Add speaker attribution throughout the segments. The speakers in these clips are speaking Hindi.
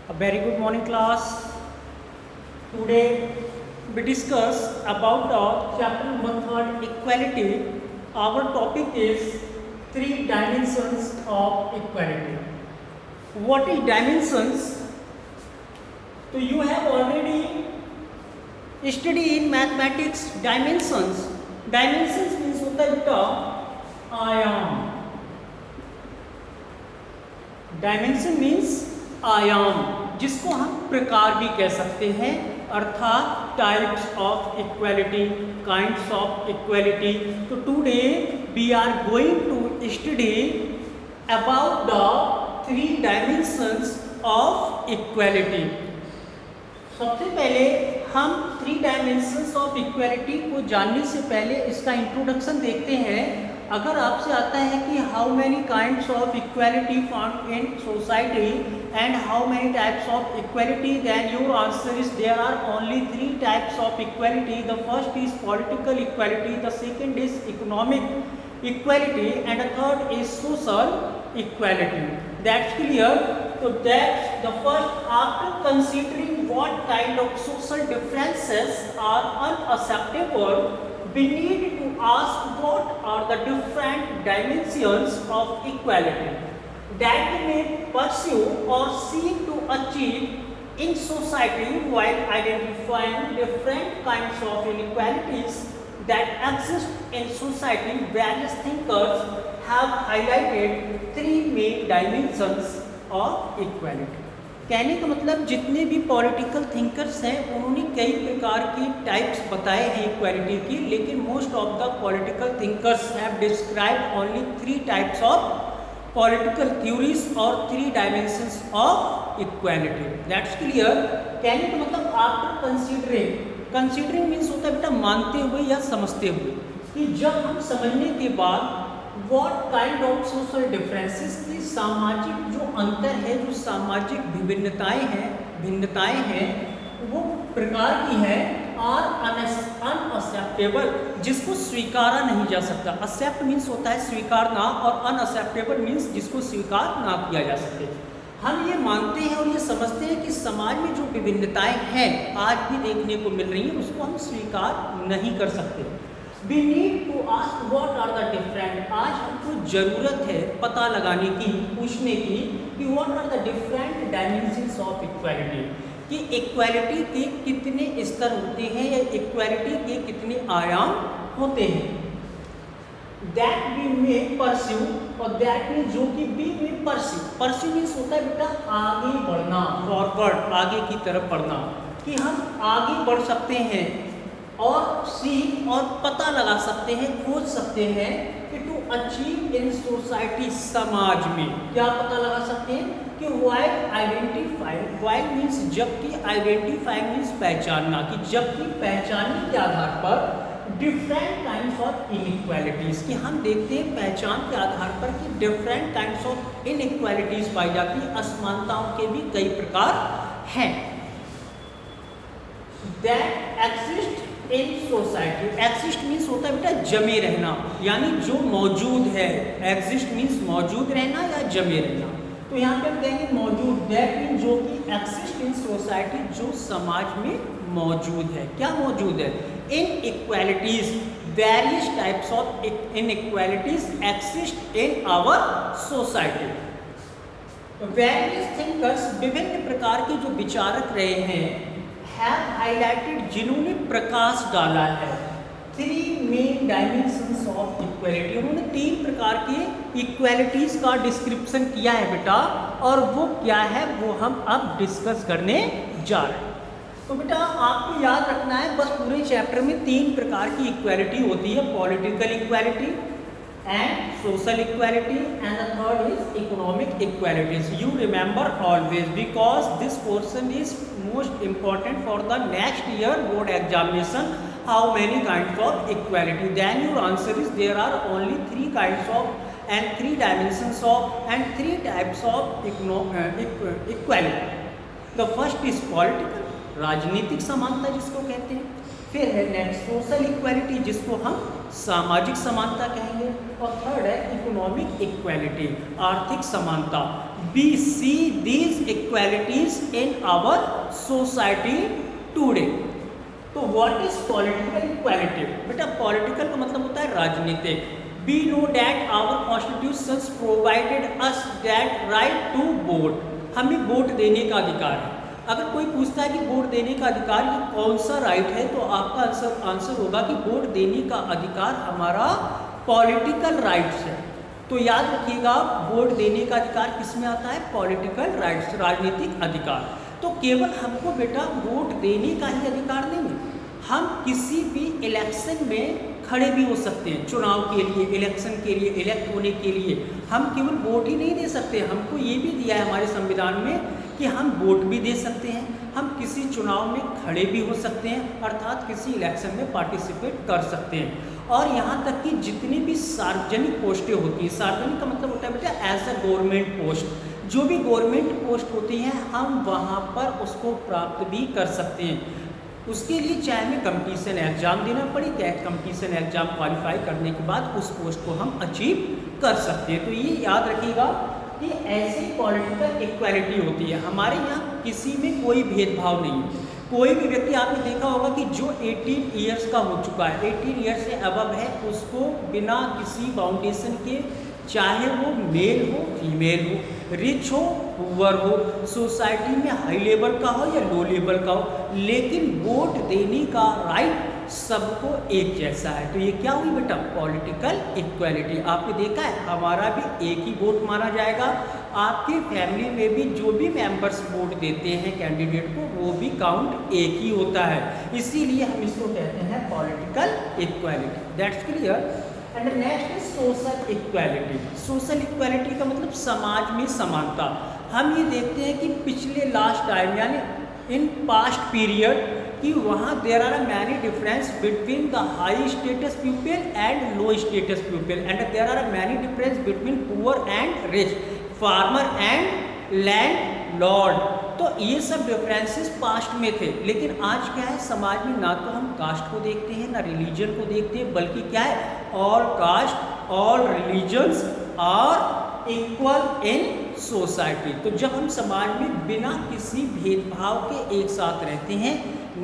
Speaker 1: A very good morning, class. Today we discuss about our chapter number 3, equality. Our topic is three dimensions of equality. What is dimensions? So you have already studied in mathematics dimensions. Dimensions means होता है बेटा आयाम. डायमेंशन मीन्स आयाम, जिसको हम प्रकार भी कह सकते हैं, अर्थात types of equality, kinds of equality. तो today we are going to study about the three dimensions of equality. सबसे पहले हम थ्री डायमेंशंस ऑफ इक्वालिटी को जानने से पहले इसका इंट्रोडक्शन देखते हैं. अगर आपसे आता है कि how many kinds of equality found in society and how many types of equality, then your answer is there are only three types of equality. The first is political equality, the second is economic equality and the third is social equality. That's clear. So that's the first, after considering what kind of social differences are unacceptable, we need to ask what are the different dimensions of equality that we may pursue or seek to achieve in society while identifying different kinds of inequalities that exist in society. Various thinkers have highlighted three main dimensions of equality. कहने का मतलब जितने भी पॉलिटिकल थिंकर्स हैं उन्होंने कई प्रकार की टाइप्स बताए हैं इक्वालिटी की, लेकिन most of the political thinkers have described only three types of political theories और three dimensions of equality. That's clear. कहने का मतलब आफ्टर कंसीडरिंग मीन्स होता है बेटा मानते हुए या समझते हुए, कि जब हम समझने के बाद what kind of social differences की सामाजिक जो अंतर है, जो सामाजिक भिन्नताएं हैं वो प्रकार की है, आर अनअक्सेप्टेबल, जिसको स्वीकारा नहीं जा सकता. एक्सेप्ट मीन्स होता है स्वीकारना और अनअक्सेप्टेबल मीन्स जिसको स्वीकार ना किया जा सके. हम ये मानते हैं और ये समझते हैं कि समाज में जो विभिन्नताएं हैं आज भी देखने को मिल रही हैं उसको हम स्वीकार नहीं कर सकते. We need to ask what are the different. आज हमको जरूरत है पता लगाने की, पूछने की कि what are the different dimensions of equality, कि इक्वालिटी के कितने स्तर होते हैं या इक्वालिटी के कितने आयाम होते हैं. That we may pursue, और that means जो कि we may pursue means होता है बेटा आगे बढ़ना, फॉरवर्ड, आगे की तरफ बढ़ना, कि हम आगे बढ़ सकते हैं और सीख और पता लगा सकते हैं, खोज सकते हैं कि टू अचीव इन सोसाइटी, समाज में क्या पता लगा सकते हैं कि वाइल मीन्स जबकि, आइडेंटिफाई मीन्स पहचानना, कि जबकि पहचानने के आधार पर डिफरेंट काइंड्स ऑफ इनइक्वालिटीज, कि हम देखते हैं पहचान के आधार पर कि डिफरेंट काइंड्स ऑफ इनइक्वालिटीज पाई जाती, असमानताओं के भी कई प्रकार हैं. That exist in society. Exist means होता है बेटा जमे रहना, यानी जो मौजूद है. एग्जिस्ट मीन्स मौजूद रहना या जमे रहना. तो यहाँ पे हम कहेंगे मौजूद. दैट मीन्स जो कि एक्सिस्ट इन सोसाइटी, जो समाज में मौजूद है. क्या मौजूद है? Inequalities, various types of inequalities exist in our society. Various thinkers, विभिन्न प्रकार के जो विचारक रहे हैं, have highlighted, जिन्होंने प्रकाश डाला है, three main dimensions of equality. उन्होंने तीन प्रकार के इक्वालिटीज का डिस्क्रिप्शन किया है बेटा, और वो क्या है वो हम अब डिस्कस करने जा रहे हैं. तो बेटा आपको याद रखना है बस पूरे चैप्टर में तीन प्रकार की इक्वालिटी होती है, political equality and social equality, and the third is economic equalities. You remember always, because this portion is most important for the next year board examination. How many kinds of equality? Then your answer is there are only three kinds of and three dimensions of and three types of equality. The first is political, राजनीतिक समानता जिसको कहते हैं. फिर है नेक्स्ट सोशल इक्वालिटी, जिसको हम सामाजिक समानता कहेंगे. और थर्ड है इकोनॉमिक इक्वालिटी, आर्थिक समानता, we see these equalities in our society today. तो what is political equality? बेटा political का मतलब होता है राजनीतिक. We know that our constitutions provided us that right to vote. हमें वोट देने का अधिकार है. अगर कोई पूछता है कि वोट देने का अधिकार ये कौन सा राइट है, तो आपका आंसर होगा कि वोट देने का अधिकार हमारा पॉलिटिकल राइट्स है. तो याद रखिएगा, वोट देने का अधिकार किस में आता है? पॉलिटिकल राइट्स, राजनीतिक अधिकार. तो केवल हमको बेटा वोट देने का ही अधिकार नहीं है, हम किसी भी इलेक्शन में खड़े भी हो सकते हैं. चुनाव के लिए, इलेक्शन के लिए, इलेक्ट होने के लिए हम केवल वोट ही नहीं दे सकते, हमको ये भी दिया है हमारे संविधान में कि हम वोट भी दे सकते हैं, हम किसी चुनाव में खड़े भी हो सकते हैं, अर्थात किसी इलेक्शन में पार्टिसिपेट कर सकते हैं. और यहाँ तक कि जितनी भी सार्वजनिक पोस्टें होती हैं, सार्वजनिक का मतलब होता है बेटा एज अ गवर्नमेंट पोस्ट, जो भी गवर्नमेंट पोस्ट होती हैं हम वहाँ पर उसको प्राप्त भी कर सकते हैं. उसके लिए चाहे हमें कंपटीशन एग्जाम देना पड़े, चाहे कंपटीशन एग्जाम क्वालिफाई करने के बाद उस पोस्ट को हम अचीव कर सकते हैं. तो ये याद रखिएगा कि ऐसी पॉलिटिकल इक्वालिटी होती है. हमारे यहाँ किसी में कोई भेदभाव नहीं है. कोई भी व्यक्ति, आपने देखा होगा कि जो 18 ईयर्स का हो चुका है, 18 ईयर्स से अबव है, उसको बिना किसी बाउंडेशन के, चाहे वो मेल हो फीमेल हो, रिच हो पुअर हो, सोसाइटी में हाई लेवल का हो या लो लेवल का हो, लेकिन वोट देने का राइट सबको एक जैसा है. तो ये क्या हुई बेटा? Political equality. आपने देखा है हमारा भी एक ही वोट माना जाएगा, आपकी फैमिली में भी जो भी मेंबर्स वोट देते हैं कैंडिडेट को, वो भी काउंट एक ही होता है. इसीलिए हम इसको कहते हैं political equality. That's clear. And next is social equality. Social equality का मतलब समाज में समानता. हम ये देखते हैं कि पिछले लास्ट टाइम यानी इन पास्ट पीरियड कि वहाँ there are many difference between the high status people and low status people, and there are many difference between poor and rich, farmer and landlord. तो ये सब डिफरेंसेस पास्ट में थे, लेकिन आज क्या है, समाज में ना तो हम कास्ट को देखते हैं ना रिलीजन को देखते हैं, बल्कि क्या है, all caste all religions are equal in society. तो जब हम समाज में बिना किसी भेदभाव के एक साथ रहते हैं,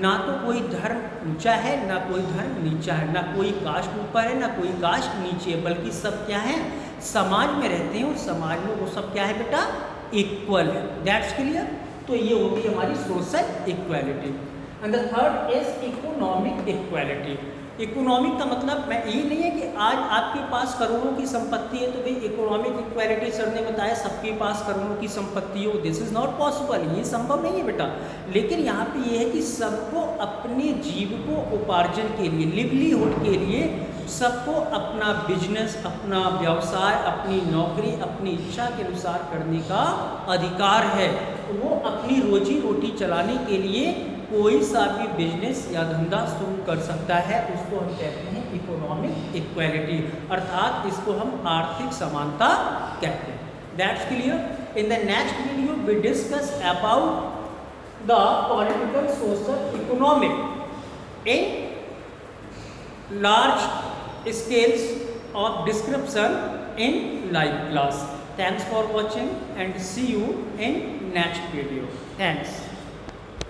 Speaker 1: ना तो कोई धर्म ऊंचा है ना कोई धर्म नीचा है, ना कोई कास्ट ऊपर है ना कोई कास्ट नीचे है, बल्कि सब क्या है, समाज में रहते हैं और समाज में वो सब क्या है बेटा, इक्वल है. That's clear. तो ये होगी हमारी social equality. And the third is economic equality. Economic का मतलब मैं ये नहीं है कि आज आपके पास करोड़ों की संपत्ति है तो भाई इकोनॉमिक इक्वालिटी सर ने बताया सबके पास करोड़ों की संपत्ति हो. This is not possible. ये संभव नहीं है बेटा. लेकिन यहाँ पे ये है कि सबको अपने जीविकोपार्जन के लिए, लिवलीहुड के लिए, सबको अपना बिजनेस, अपना व्यवसाय, अपनी नौकरी अपनी इच्छा के अनुसार करने का अधिकार है. वो अपनी रोजी रोटी चलाने के लिए कोई सा भी बिजनेस या धंधा शुरू कर सकता है. उसको हम कहते हैं इकोनॉमिक इक्वालिटी, अर्थात इसको हम आर्थिक समानता कहते हैं. That's clear. In the next video we discuss about the political social economic in large scales of description in live class. Thanks for watching and see you in next video. Thanks.